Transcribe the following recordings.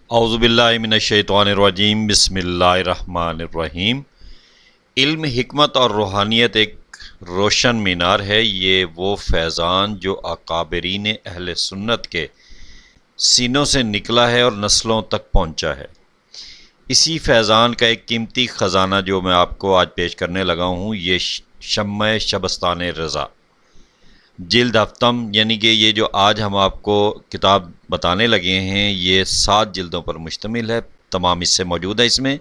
اعوذ باللہ من الشیطان الرجیم، بسم اللہ الرحمن الرحیم۔ علم، حکمت اور روحانیت ایک روشن مینار ہے۔ یہ وہ فیضان جو اکابرین اہل سنت کے سینوں سے نکلا ہے اور نسلوں تک پہنچا ہے۔ اسی فیضان کا ایک قیمتی خزانہ جو میں آپ کو آج پیش کرنے لگا ہوں، یہ شمع شبستان رضا، جلد ہفتم، یعنی کہ یہ جو آج ہم آپ کو کتاب بتانے لگے ہیں یہ 7 جلدوں پر مشتمل ہے، تمام حصے موجود ہیں اس میں۔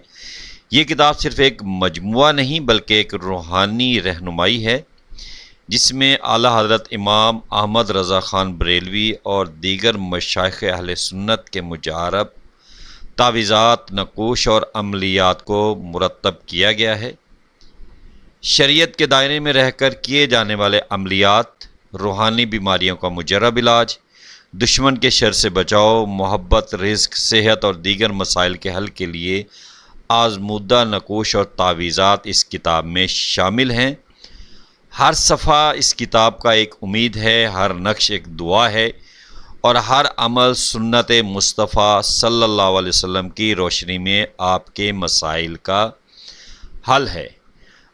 یہ کتاب صرف ایک مجموعہ نہیں بلکہ ایک روحانی رہنمائی ہے، جس میں اعلیٰ حضرت امام احمد رضا خان بریلوی اور دیگر مشائخ اہل سنت کے مجرب تعویذات، نقوش اور عملیات کو مرتب کیا گیا ہے۔ شریعت کے دائرے میں رہ کر کیے جانے والے عملیات، روحانی بیماریوں کا مجرب علاج، دشمن کے شر سے بچاؤ، محبت، رزق، صحت اور دیگر مسائل کے حل کے لیے آزمودہ نقوش اور تعویذات اس کتاب میں شامل ہیں۔ ہر صفحہ اس کتاب کا ایک امید ہے، ہر نقش ایک دعا ہے اور ہر عمل سنت مصطفیٰ صلی اللہ علیہ وسلم کی روشنی میں آپ کے مسائل کا حل ہے۔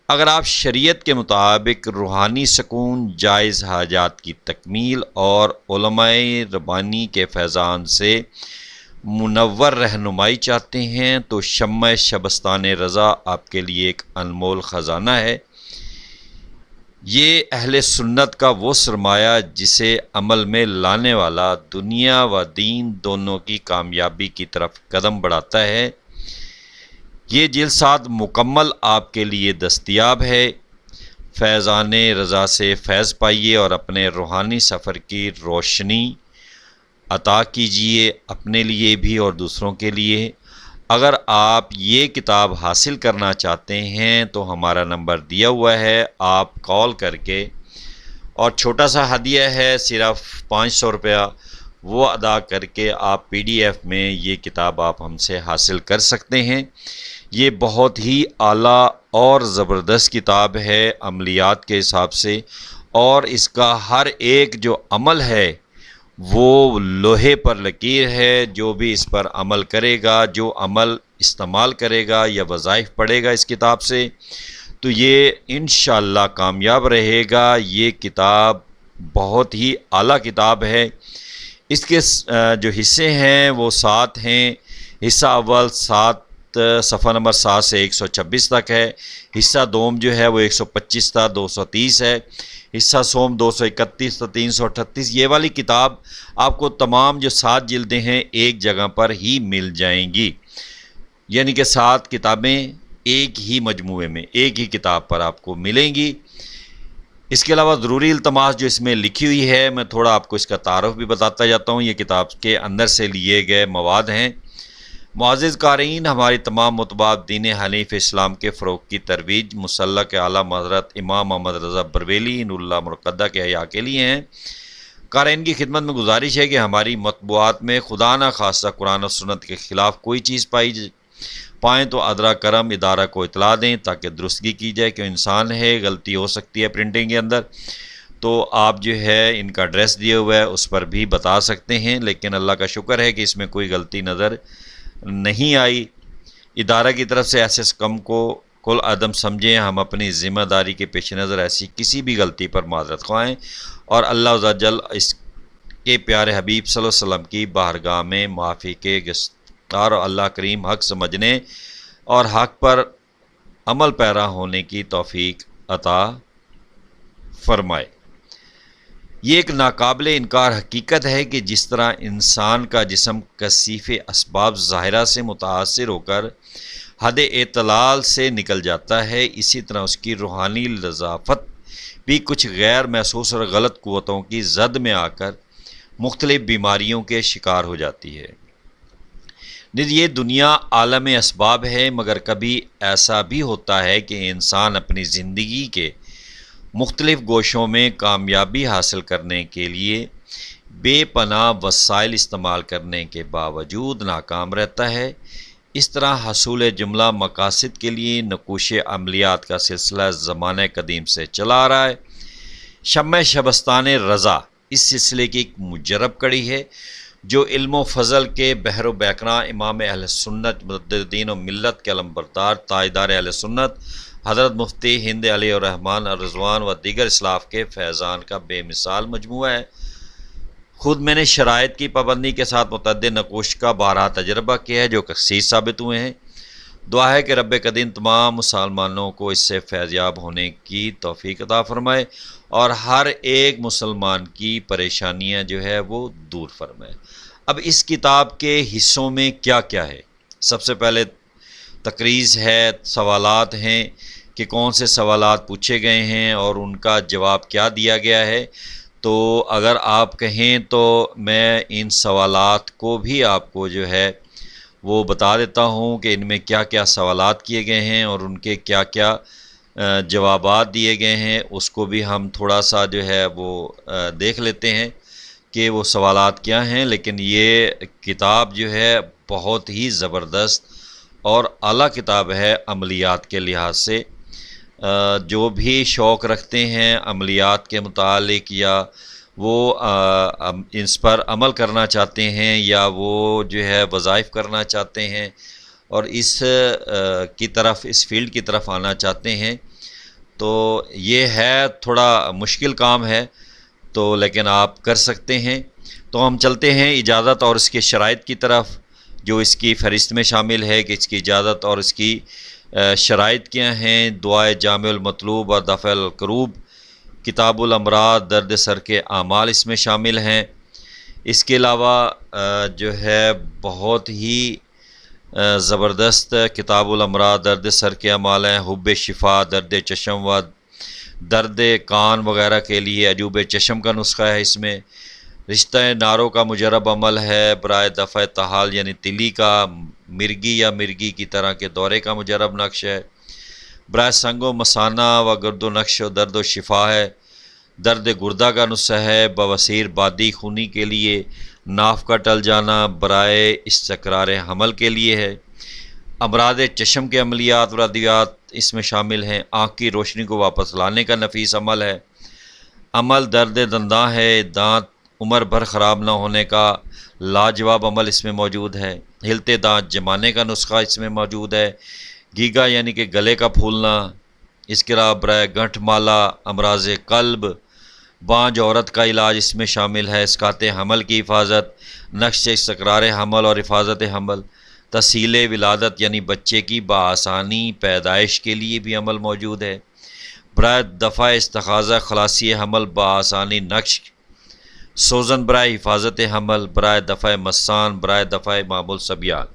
اگر آپ شریعت کے مطابق روحانی سکون، جائز حاجات کی تکمیل اور علماء ربانی کے فیضان سے منور رہنمائی چاہتے ہیں تو شمع شبستان رضا آپ کے لیے ایک انمول خزانہ ہے۔ یہ اہل سنت کا وہ سرمایہ جسے عمل میں لانے والا دنیا و دین دونوں کی کامیابی کی طرف قدم بڑھاتا ہے۔ یہ جلد 7 مکمل آپ کے لیے دستیاب ہے۔ فیضان رضا سے فیض پائیے اور اپنے روحانی سفر کی روشنی عطا کیجیے، اپنے لیے بھی اور دوسروں کے لیے۔ اگر آپ یہ کتاب حاصل کرنا چاہتے ہیں تو ہمارا نمبر دیا ہوا ہے، آپ کال کر کے، اور چھوٹا سا ہدیہ ہے صرف 500 روپیہ، وہ ادا کر کے آپ PDF میں یہ کتاب آپ ہم سے حاصل کر سکتے ہیں۔ یہ بہت ہی اعلیٰ اور زبردست کتاب ہے عملیات کے حساب سے، اور اس کا ہر ایک جو عمل ہے وہ لوہے پر لکیر ہے۔ جو بھی اس پر عمل کرے گا، جو عمل استعمال کرے گا یا وظائف پڑھے گا اس کتاب سے، تو یہ انشاءاللہ کامیاب رہے گا۔ یہ کتاب بہت ہی اعلیٰ کتاب ہے۔ اس کے جو حصے ہیں وہ 7 ہیں۔ حصہ اول 7 صفحہ نمبر 7 سے 126 تک ہے۔ حصہ دوم جو ہے وہ 125 تا 230 ہے۔ حصہ سوم 231 تا 338۔ یہ والی کتاب آپ کو تمام جو 7 جلدیں ہیں ایک جگہ پر ہی مل جائیں گی، یعنی کہ 7 کتابیں ایک ہی مجموعے میں، ایک ہی کتاب پر آپ کو ملیں گی۔ اس کے علاوہ ضروری التماس جو اس میں لکھی ہوئی ہے، میں تھوڑا آپ کو اس کا تعارف بھی بتاتا جاتا ہوں۔ یہ کتاب کے اندر سے لیے گئے مواد ہیں۔ معزز قارئین، ہماری تمام مطبوعات دین حنیف اسلام کے فروغ کی ترویج مسلک اعلیٰ حضرت امام احمد رضا بریلوی نور اللہ مرقدہ کے احیاء کے لیے ہیں۔ قارئین کی خدمت میں گزارش ہے کہ ہماری مطبوعات میں خدا نہ خواستہ قرآن و سنت کے خلاف کوئی چیز پائیں تو ادرا کرم ادارہ کو اطلاع دیں تاکہ درستگی کی جائے، کہ انسان ہے، غلطی ہو سکتی ہے پرنٹنگ کے اندر، تو آپ جو ہے ان کا ایڈریس دیا ہوا ہے اس پر بھی بتا سکتے ہیں، لیکن اللہ کا شکر ہے کہ اس میں کوئی غلطی نظر نہیں آئی۔ ادارہ کی طرف سے ایسے کم کو کل عدم سمجھیں۔ ہم اپنی ذمہ داری کے پیش نظر ایسی کسی بھی غلطی پر معذرت خواہیں اور اللہ عز و جل اس کے پیارے حبیب صلی اللہ علیہ وسلم کی بارگاہ میں معافی کے گستار، اور اللہ کریم حق سمجھنے اور حق پر عمل پیرا ہونے کی توفیق عطا فرمائے۔ یہ ایک ناقابل انکار حقیقت ہے کہ جس طرح انسان کا جسم کثیف اسباب ظاہرہ سے متاثر ہو کر حد اعتدال سے نکل جاتا ہے، اسی طرح اس کی روحانی لذافت بھی کچھ غیر محسوس اور غلط قوتوں کی زد میں آ کر مختلف بیماریوں کے شکار ہو جاتی ہے۔ یہ دنیا عالم اسباب ہے، مگر کبھی ایسا بھی ہوتا ہے کہ انسان اپنی زندگی کے مختلف گوشوں میں کامیابی حاصل کرنے کے لیے بے پناہ وسائل استعمال کرنے کے باوجود ناکام رہتا ہے۔ اس طرح حصول جملہ مقاصد کے لیے نقوش عملیات کا سلسلہ زمانہ قدیم سے چلا آ رہا ہے۔ شمع شبستان رضا اس سلسلے کی ایک مجرب کڑی ہے۔ جو علم و فضل کے بحر و بیکراں امام اہل سنت مجدد دین و ملت کے علمبردار تاجدار اہل سنت حضرت مفتی ہند علی الرحمن الرضوان و دیگر اسلاف کے فیضان کا بے مثال مجموعہ ہے۔ خود میں نے شرائط کی پابندی کے ساتھ متعدد نقوش کا بارہا تجربہ کیا ہے جو کثیر ثابت ہوئے ہیں۔ دعا ہے کہ رب قدیم تمام مسلمانوں کو اس سے فیضیاب ہونے کی توفیق عطا فرمائے اور ہر ایک مسلمان کی پریشانیاں جو ہے وہ دور فرمائے۔ اب اس کتاب کے حصوں میں کیا کیا ہے؟ سب سے پہلے تقریض ہے، سوالات ہیں کہ کون سے سوالات پوچھے گئے ہیں اور ان کا جواب کیا دیا گیا ہے۔ تو اگر آپ کہیں تو میں ان سوالات کو بھی آپ کو جو ہے وہ بتا دیتا ہوں کہ ان میں کیا کیا سوالات کیے گئے ہیں اور ان کے کیا کیا جوابات دیے گئے ہیں، اس کو بھی ہم تھوڑا سا جو ہے وہ دیکھ لیتے ہیں کہ وہ سوالات کیا ہیں۔ لیکن یہ کتاب جو ہے بہت ہی زبردست اور اعلیٰ کتاب ہے عملیات کے لحاظ سے۔ جو بھی شوق رکھتے ہیں عملیات کے متعلق یا وہ اس پر عمل کرنا چاہتے ہیں یا وہ جو ہے وظائف کرنا چاہتے ہیں اور اس کی طرف اس فیلڈ کی طرف آنا چاہتے ہیں، تو یہ ہے تھوڑا مشکل کام ہے، تو لیکن آپ کر سکتے ہیں۔ تو ہم چلتے ہیں اجازت اور اس کے شرائط کی طرف، جو اس کی فہرست میں شامل ہے کہ اس کی اجازت اور اس کی شرائط کیا ہیں۔ دعائے جامع المطلوب اور دفع الکروب، کتاب الامراض، درد سر کے اعمال اس میں شامل ہیں۔ اس کے علاوہ جو ہے بہت ہی زبردست کتاب الامراض، درد سر کے اعمال ہیں، حب شفا، درد چشم و درد کان وغیرہ کے لیے عجوب چشم کا نسخہ ہے اس میں۔ رشتہ ناروں کا مجرب عمل ہے برائے دفع تحال یعنی تلی کا، مرگی یا مرگی کی طرح کے دورے کا مجرب نقش ہے۔ برائے سنگ و مسانہ و گرد و نقش و درد و شفا ہے۔ درد گردہ کا نسخہ ہے بواسیر بادی خونی کے لیے۔ ناف کا ٹل جانا برائے استقرار حمل کے لیے ہے۔ امراض چشم کے عملیات و ادویات اس میں شامل ہیں۔ آنکھ کی روشنی کو واپس لانے کا نفیس عمل ہے۔ عمل درد دنداں ہے، دانت عمر بھر خراب نہ ہونے کا لاجواب عمل اس میں موجود ہے۔ ہلتے دانت جمانے کا نسخہ اس میں موجود ہے۔ گیگا یعنی کہ گلے کا پھولنا۔ اس کے علاوہ برائے گنٹھ مالا، امراض قلب، بانجھ عورت کا علاج اس میں شامل ہے۔ اسقاط حمل کی حفاظت، نقش استقرار حمل اور حفاظت حمل، تسہیل ولادت یعنی بچے کی بآسانی پیدائش کے لیے بھی عمل موجود ہے۔ برائے دفع استخاذہ خلاصی حمل بآسانی نقش، سوزن برائے حفاظت حمل، برائے دفع مسان، برائے دفع معمول صبیان۔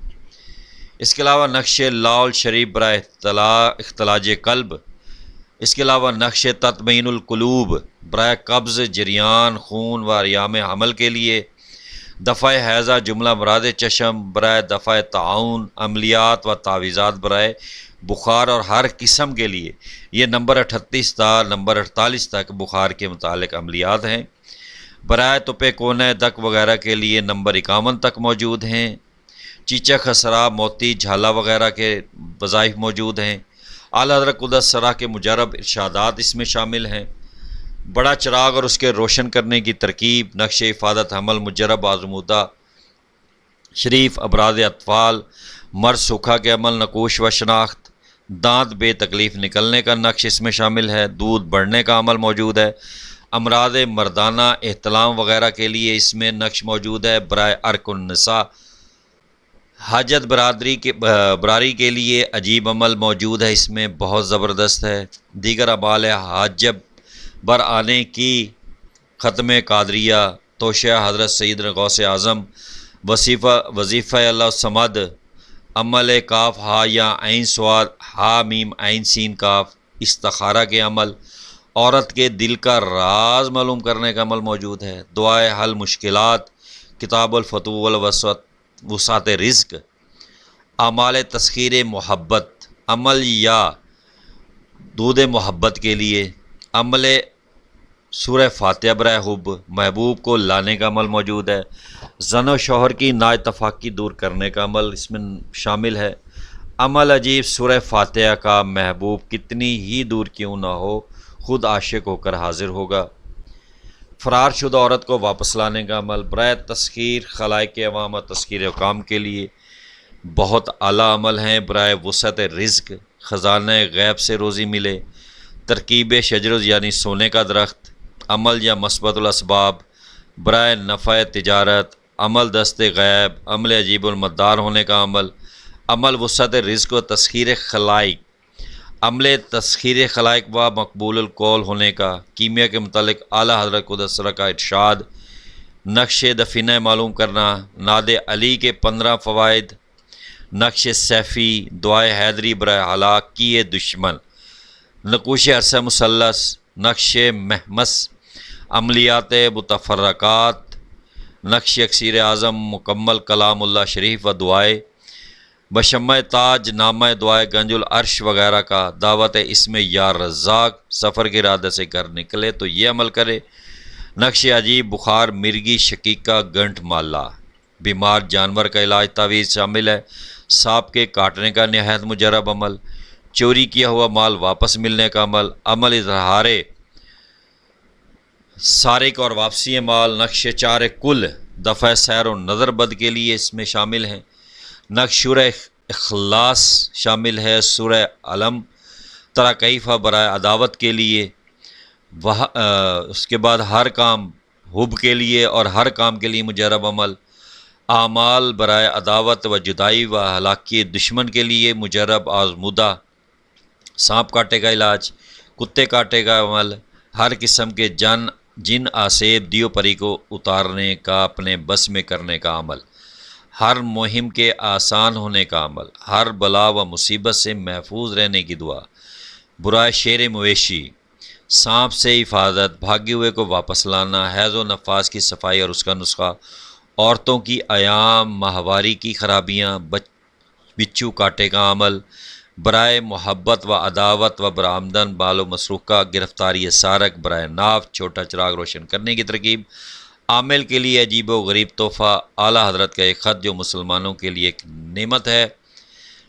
اس کے علاوہ نقش لاول شریف برائے اختلاج قلب۔ اس کے علاوہ نقش تطمئن القلوب برائے قبض جریان خون و ایام حمل کے لیے۔ دفع حیضہ جملہ امراض چشم برائے دفع تعاون، عملیات و تعویذات برائے بخار اور ہر قسم کے لیے۔ یہ نمبر 38 تا نمبر 48 تک بخار کے متعلق عملیات ہیں۔ برائے تپے کونے دک وغیرہ کے لیے نمبر 51 تک موجود ہیں۔ چیچا خسرا، موتی، جھالا وغیرہ کے وظائف موجود ہیں۔ اعلیٰ حضرت قدس سرا کے مجرب ارشادات اس میں شامل ہیں۔ بڑا چراغ اور اس کے روشن کرنے کی ترکیب، نقش حفاظت حمل مجرب آزمودہ شریف، ابراز اطفال، مرد سوکھا کے عمل، نقوش و شناخت، دانت بے تکلیف نکلنے کا نقش اس میں شامل ہے۔ دودھ بڑھنے کا عمل موجود ہے۔ امراض مردانہ احتلام وغیرہ کے لیے اس میں نقش موجود ہے۔ برائے عرق النساء، حاجت براری کے لیے عجیب عمل موجود ہے، اس میں بہت زبردست ہے۔ دیگر اعمال حاجب بر آنے کی، ختم قادریہ، توشیہ حضرت سید غوث اعظم، وظیفہ اللہ الصمد، عمل کاف ہا یا عین صاد ہا میم عین سین کاف، استخارہ کے عمل، عورت کے دل کا راز معلوم کرنے کا عمل موجود ہے۔ دعائے حل مشکلات، کتاب الفتوح والوسعت رزق، اعمال تسخیر محبت، عمل یا دودھ محبت کے لیے، عمل سورہ فاتحہ برائے حب، محبوب کو لانے کا عمل موجود ہے۔ زن و شوہر کی نااتفاقی دور کرنے کا عمل اس میں شامل ہے۔ عمل عجیب سورہ فاتحہ کا، محبوب کتنی ہی دور کیوں نہ ہو خود عاشق ہو کر حاضر ہوگا۔ فرار شدہ عورت کو واپس لانے کا عمل برائے تسخیر خلائق عوام اور تسخیر حکام کے لیے بہت اعلیٰ عمل ہیں۔ برائے وسعت رزق، خزانہ غیب سے روزی ملے، ترکیب شجرز یعنی سونے کا درخت، عمل یا مثبت الاسباب، برائے نفع تجارت، عمل دست غیب، عمل عجیب المدار ہونے کا عمل، عمل وسعت رزق و تسخیر خلائق، عمل تسخیر خلائق و مقبول القول ہونے کا، کیمیا کے متعلق اعلیٰ حضرت قدس سرہ کا ارشاد، نقش دفینہ معلوم کرنا، ناد علی کے 15 فوائد، نقش سیفی، دعائے حیدری برائے ہلاک کیے دشمن، نقوش عرصہ مثلث، نقش محمس، عملیات متفرقات، نقش اکسیر اعظم مکمل کلام اللہ شریف و دعائے، بشمع تاج نامہ دعائے گنج العرش وغیرہ کا، دعوت اسم یا رزاق، سفر کے ارادے سے گھر نکلے تو یہ عمل کرے، نقش عجیب بخار مرگی شقیقہ گنٹھ مالا، بیمار جانور کا علاج تعویذ شامل ہے، سانپ کے کاٹنے کا نہایت مجرب عمل، چوری کیا ہوا مال واپس ملنے کا عمل، عمل اظہار سارق اور واپسی مال، نقش چار کل دفع سیر و نظر بد کے لیے اس میں شامل ہیں، نقش سورہ اخلاص شامل ہے، سورہ علم ترا کیفہ برائے عداوت کے لیے، اس کے بعد ہر کام حب کے لیے اور ہر کام کے لیے مجرب عمل، اعمال برائے عداوت و جدائی و ہلاکی دشمن کے لیے مجرب آزمودہ، سانپ کاٹے کا علاج، کتے کاٹے کا عمل، ہر قسم کے جن آسیب دیو پری کو اتارنے کا اپنے بس میں کرنے کا عمل، ہر مہم کے آسان ہونے کا عمل، ہر بلا و مصیبت سے محفوظ رہنے کی دعا، برائے شیر مویشی، سانپ سے حفاظت، بھاگے ہوئے کو واپس لانا، حیض و نفاس کی صفائی اور اس کا نسخہ، عورتوں کی ایام ماہواری کی خرابیاں، بچھو کاٹے کا عمل، برائے محبت و عداوت و برآمدن بال و مسروق کا، گرفتاری سارق، برائے ناف چھوٹا چراغ روشن کرنے کی ترکیب، عامل کے لیے عجیب و غریب تحفہ، اعلیٰ حضرت کا ایک خط جو مسلمانوں کے لیے ایک نعمت ہے،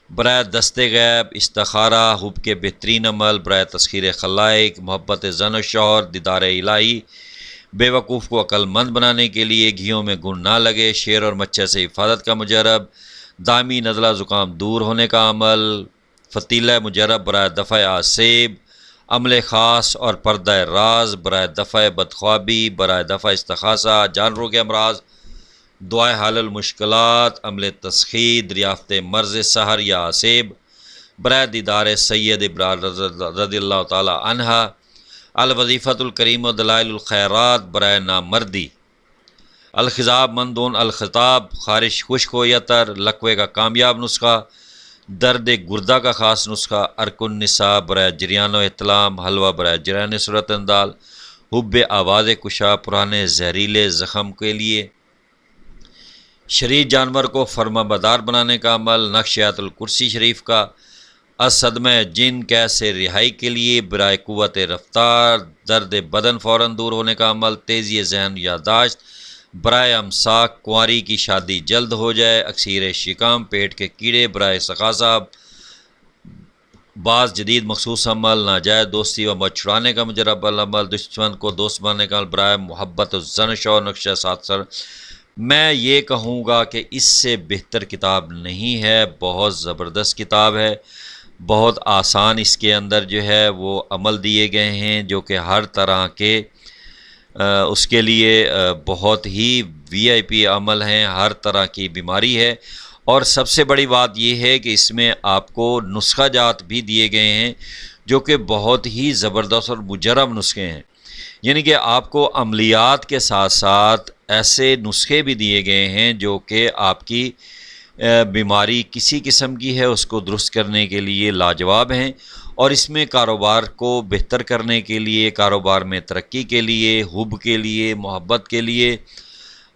برائے دست غیب، استخارہ، حب کے بہترین عمل، برائے تسخیر خلائق، محبت زن و شوہر، دیدار الہی، بے وقوف کو عقل مند بنانے کے لیے، گھیوں میں گن نہ لگے، شیر اور مچھر سے حفاظت کا مجرب، دائمی نزلہ زکام دور ہونے کا عمل، فتیلہ مجرب برائے دفع آسیب، عمل خاص اور پردہ راز، برائے دفع بدخوابی، برائے دفع استخاصہ، جانوروں کے امراض، دعائے حل المشکلات، عمل تسخیر، دریافت مرض سحر یا آسیب، برائے دیدار سید ابرار رضی اللہ تعالی عنہ، الوظیفۃ الکریم و دلائل الخیرات، برائے نامردی، الخضاب مندون الخطاب، خارش خشک ہو یا تر، لقوے کا کامیاب نسخہ، درد گردہ کا خاص نسخہ، ارک النساء برائے جریان و احتلام، حلوہ برائے جریان صورت اندال، حب آواز کشا پرانے زہریلے زخم کے لیے، شریر جانور کو فرما بدار بنانے کا عمل، نقش آیت الکرسی شریف کا، صدمہ جن قید سے رہائی کے لیے، برائے قوت رفتار، درد بدن فوراً دور ہونے کا عمل، تیزی ذہن یادداشت، برائے امساک کنواری کی شادی جلد ہو جائے، اکثیر شکام پیٹ کے کیڑے، برائے ثقافت بعض جدید مخصوص عمل، ناجائز دوستی و مت چھڑانے کا مجرب عمل، دشمن کو دوست بنانے کا عمل، برائے محبت زنش اور نقشہ سات سر۔ میں یہ کہوں گا کہ اس سے بہتر کتاب نہیں ہے، بہت زبردست کتاب ہے، بہت آسان اس کے اندر جو ہے وہ عمل دیے گئے ہیں جو کہ ہر طرح کے اس کے لیے بہت ہی وی آئی پی عمل ہیں، ہر طرح کی بیماری ہے، اور سب سے بڑی بات یہ ہے کہ اس میں آپ کو نسخہ جات بھی دیے گئے ہیں جو کہ بہت ہی زبردست اور مجرب نسخے ہیں، یعنی کہ آپ کو عملیات کے ساتھ ساتھ ایسے نسخے بھی دیے گئے ہیں جو کہ آپ کی بیماری کسی قسم کی ہے اس کو درست کرنے کے لیے لاجواب ہیں، اور اس میں کاروبار کو بہتر کرنے کے لیے، کاروبار میں ترقی کے لیے، حب کے لیے، محبت کے لیے،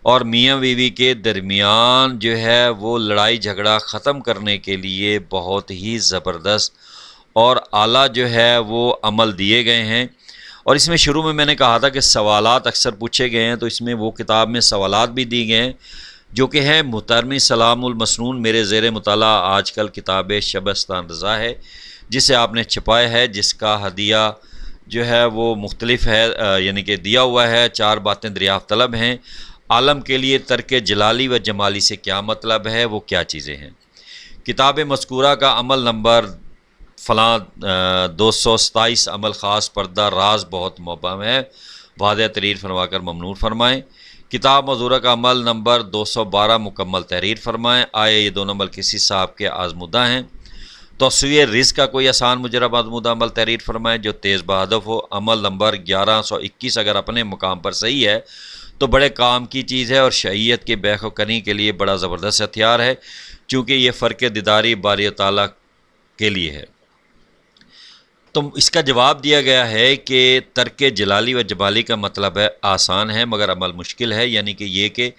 اور میاں بیوی کے درمیان جو ہے وہ لڑائی جھگڑا ختم کرنے کے لیے بہت ہی زبردست اور اعلیٰ جو ہے وہ عمل دیے گئے ہیں۔ اور اس میں شروع میں نے کہا تھا کہ سوالات اکثر پوچھے گئے ہیں، تو اس میں وہ کتاب میں سوالات بھی دی گئے ہیں جو کہ ہے محترم سلام المسنون، میرے زیر مطالعہ آج کل کتاب شبستان رضا ہے جسے آپ نے چھپایا ہے، جس کا ہدیہ جو ہے وہ مختلف ہے، یعنی کہ دیا ہوا ہے 4 باتیں دریافت طلب ہیں۔ عالم کے لیے ترک جلالی و جمالی سے کیا مطلب ہے، وہ کیا چیزیں ہیں؟ کتاب مذکورہ کا عمل نمبر فلاں 227 عمل خاص پردہ راز بہت مبہم ہے، واضح تحریر فرما کر ممنون فرمائیں۔ کتاب مذکورہ کا عمل نمبر 212 مکمل تحریر فرمائیں۔ آئے یہ دونوں عمل کسی صاحب کے آزمودہ ہیں؟ توسیع رزق کا کوئی آسان مجرب آزمودہ عمل تحریر فرمائیں جو تیز بہدف ہو۔ عمل نمبر 1121 اگر اپنے مقام پر صحیح ہے تو بڑے کام کی چیز ہے اور شریعت کے بیخ و کنی کے لیے بڑا زبردست ہتھیار ہے، چونکہ یہ فرق دیداری باری تعالیٰ کے لیے ہے۔ تو اس کا جواب دیا گیا ہے کہ ترک جلالی و جمالی کا مطلب ہے آسان ہے مگر عمل مشکل ہے، یعنی کہ یہ کہ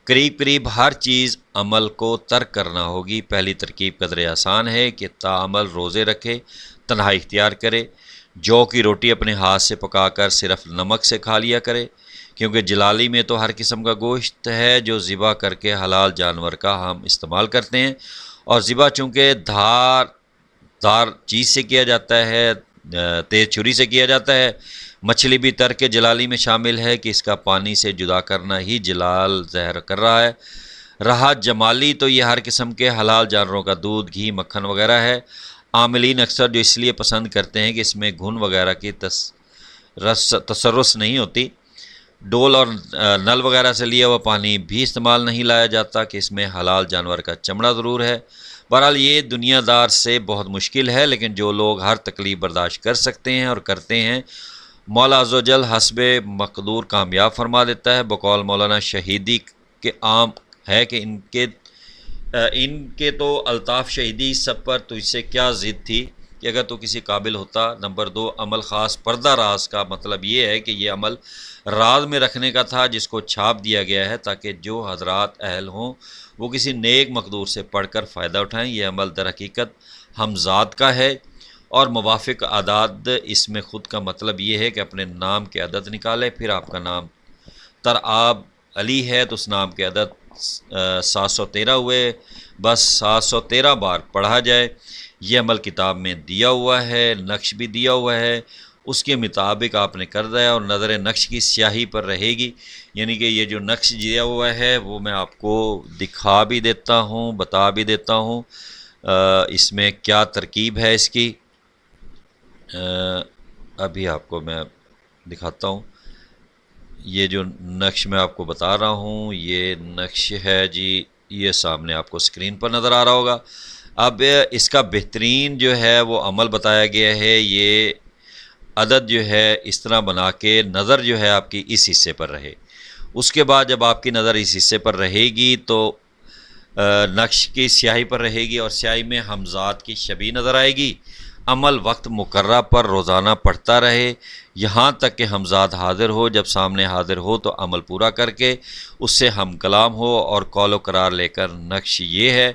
قریب قریب ہر چیز عمل کو ترک کرنا ہوگی۔ پہلی ترکیب قدر آسان ہے کہ تعمل روزے رکھے، تنہائی اختیار کرے، جو کی روٹی اپنے ہاتھ سے پکا کر صرف نمک سے کھا لیا کرے، کیونکہ جلالی میں تو ہر قسم کا گوشت ہے جو ذبح کر کے حلال جانور کا ہم استعمال کرتے ہیں، اور ذبح چونکہ دار چیز سے کیا جاتا ہے، تیز چھری سے کیا جاتا ہے۔ مچھلی بھی ترک جلالی میں شامل ہے کہ اس کا پانی سے جدا کرنا ہی جلال ظاہر کر رہا ہے۔ رہا جمالی تو یہ ہر قسم کے حلال جانوروں کا دودھ، گھی، مکھن وغیرہ ہے۔ عاملین اکثر جو اس لیے پسند کرتے ہیں کہ اس میں گھن وغیرہ کی تصرف نہیں ہوتی، ڈول اور نل وغیرہ سے لیا ہوا پانی بھی استعمال نہیں لایا جاتا کہ اس میں حلال جانور کا چمڑا ضرور ہے۔ بہرحال یہ دنیا دار سے بہت مشکل ہے، لیکن جو لوگ ہر تکلیف برداشت کر سکتے ہیں اور کرتے ہیں، مولا عز و جل حسب مقدور کامیاب فرما دیتا ہے۔ بقول مولانا شہیدی کے عام ہے کہ ان کے تو الطاف شہیدی سب پر تجھ سے کیا ضد تھی کہ اگر تو کسی قابل ہوتا۔ نمبر 2 عمل خاص پردہ راز کا مطلب یہ ہے کہ یہ عمل راز میں رکھنے کا تھا جس کو چھاپ دیا گیا ہے تاکہ جو حضرات اہل ہوں وہ کسی نیک مقدور سے پڑھ کر فائدہ اٹھائیں۔ یہ عمل در حقیقت ہمزاد کا ہے اور موافق اعداد اس میں خود کا مطلب یہ ہے کہ اپنے نام کے عدد نکالے، پھر آپ کا نام ترآب علی ہے تو اس نام کے عدد 713 ہوئے، بس 713 بار پڑھا جائے۔ یہ عمل کتاب میں دیا ہوا ہے، نقش بھی دیا ہوا ہے، اس کے مطابق آپ نے کر دیا اور نظر نقش کی سیاہی پر رہے گی، یعنی کہ یہ جو نقش دیا ہوا ہے وہ میں آپ کو دکھا بھی دیتا ہوں، بتا بھی دیتا ہوں اس میں کیا ترکیب ہے اس کی۔ ابھی آپ کو میں دکھاتا ہوں، یہ جو نقش میں آپ کو بتا رہا ہوں یہ نقش ہے جی، یہ سامنے آپ کو سکرین پر نظر آ رہا ہوگا۔ اب اس کا بہترین جو ہے وہ عمل بتایا گیا ہے، یہ عدد جو ہے اس طرح بنا کے نظر جو ہے آپ کی اس حصے پر رہے، اس کے بعد جب آپ کی نظر اس حصے پر رہے گی تو نقش کی سیاہی پر رہے گی اور سیاہی میں ہمزاد کی شبیہ نظر آئے گی۔ عمل وقت مقررہ پر روزانہ پڑھتا رہے یہاں تک کہ ہمزاد حاضر ہو، جب سامنے حاضر ہو تو عمل پورا کر کے اس سے ہم کلام ہو اور قول و قرار لے کر۔ نقش یہ ہے،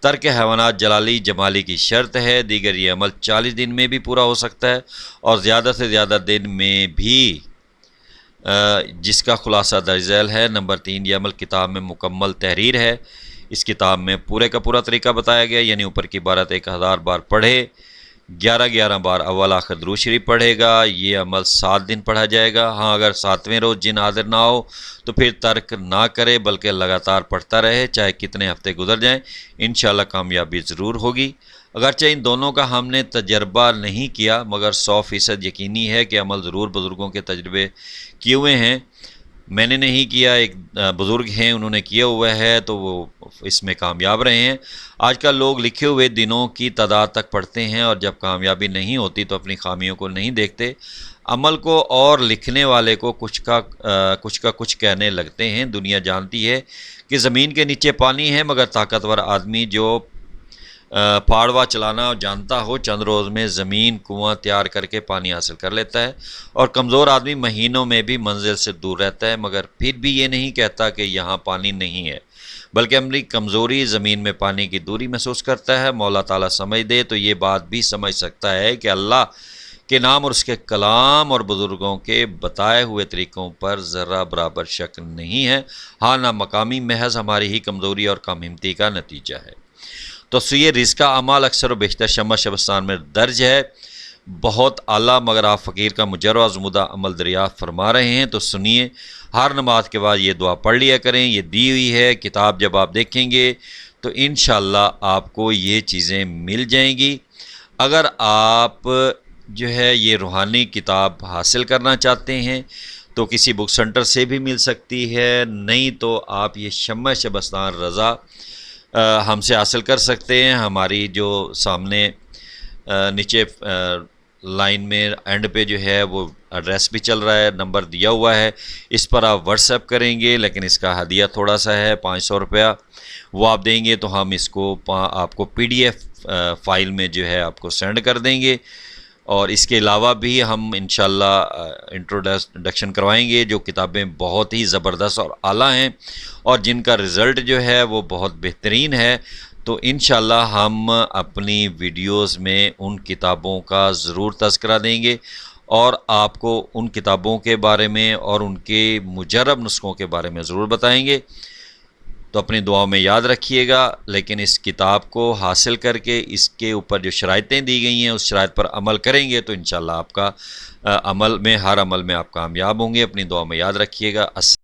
ترک حیوانات جلالی جمالی کی شرط ہے، دیگر یہ عمل 40 دن میں بھی پورا ہو سکتا ہے اور زیادہ سے زیادہ دن میں بھی، جس کا خلاصہ درج ذیل ہے۔ نمبر 3 یہ عمل کتاب میں مکمل تحریر ہے، اس کتاب میں پورے کا پورا طریقہ بتایا گیا، یعنی اوپر کی عبارت 1000 بار پڑھے، 11 بار اول آخر درود شریف پڑھے گا۔ یہ عمل 7 دن پڑھا جائے گا۔ ہاں اگر 7ویں روز جن حاضر نہ ہو تو پھر ترک نہ کرے بلکہ لگاتار پڑھتا رہے، چاہے کتنے ہفتے گزر جائیں، انشاءاللہ کامیابی ضرور ہوگی۔ اگرچہ ان دونوں کا ہم نے تجربہ نہیں کیا مگر 100% یقینی ہے کہ عمل ضرور بزرگوں کے تجربے کیے ہوئے ہیں۔ میں نے نہیں کیا، ایک بزرگ ہیں انہوں نے کیا ہوا ہے تو وہ اس میں کامیاب رہے ہیں۔ آج کل لوگ لکھے ہوئے دنوں کی تعداد تک پڑھتے ہیں اور جب کامیابی نہیں ہوتی تو اپنی خامیوں کو نہیں دیکھتے، عمل کو اور لکھنے والے کو کچھ کا کچھ کہنے لگتے ہیں۔ دنیا جانتی ہے کہ زمین کے نیچے پانی ہے مگر طاقتور آدمی جو پھاڑوا چلانا جانتا ہو چند روز میں زمین کنواں تیار کر کے پانی حاصل کر لیتا ہے، اور کمزور آدمی مہینوں میں بھی منزل سے دور رہتا ہے مگر پھر بھی یہ نہیں کہتا کہ یہاں پانی نہیں ہے، بلکہ عملی کمزوری زمین میں پانی کی دوری محسوس کرتا ہے۔ مولا تعالیٰ سمجھ دے تو یہ بات بھی سمجھ سکتا ہے کہ اللہ کے نام اور اس کے کلام اور بزرگوں کے بتائے ہوئے طریقوں پر ذرہ برابر شک نہیں ہے، ہاں نہ مقامی محض ہماری ہی کمزوری اور کم ہمتی کا نتیجہ ہے۔ توسیع رزق کا اعمال اکثر و بیشتر شمع شبستان میں درج ہے۔ بہت اعلیٰ مگر آپ فقیر کا مجرہ آزمودہ عمل دریافت فرما رہے ہیں، تو سنیے، ہر نماز کے بعد یہ دعا پڑھ لیا کریں، یہ دی ہوئی ہے کتاب، جب آپ دیکھیں گے تو انشاءاللہ آپ کو یہ چیزیں مل جائیں گی۔ اگر آپ جو ہے یہ روحانی کتاب حاصل کرنا چاہتے ہیں تو کسی بک سینٹر سے بھی مل سکتی ہے، نہیں تو آپ یہ شمع شبستان رضا ہم سے حاصل کر سکتے ہیں۔ ہماری جو سامنے نیچے لائن میں اینڈ پہ جو ہے وہ ایڈریس بھی چل رہا ہے، نمبر دیا ہوا ہے، اس پر آپ واٹس ایپ کریں گے، لیکن اس کا ہدیہ تھوڑا سا ہے، 500 روپیہ وہ آپ دیں گے تو ہم اس کو آپ کو PDF فائل میں جو ہے آپ کو سینڈ کر دیں گے۔ اور اس کے علاوہ بھی ہم انشاءاللہ انٹروڈکشن کروائیں گے، جو کتابیں بہت ہی زبردست اور اعلیٰ ہیں اور جن کا رزلٹ جو ہے وہ بہت بہترین ہے، تو انشاءاللہ ہم اپنی ویڈیوز میں ان کتابوں کا ضرور تذکرہ دیں گے اور آپ کو ان کتابوں کے بارے میں اور ان کے مجرب نسخوں کے بارے میں ضرور بتائیں گے۔ تو اپنی دعاؤں میں یاد رکھیے گا، لیکن اس کتاب کو حاصل کر کے اس کے اوپر جو شرائطیں دی گئی ہیں اس شرائط پر عمل کریں گے تو انشاءاللہ آپ کا ہر عمل میں آپ کامیاب ہوں گے۔ اپنی دعاؤں میں یاد رکھیے گا۔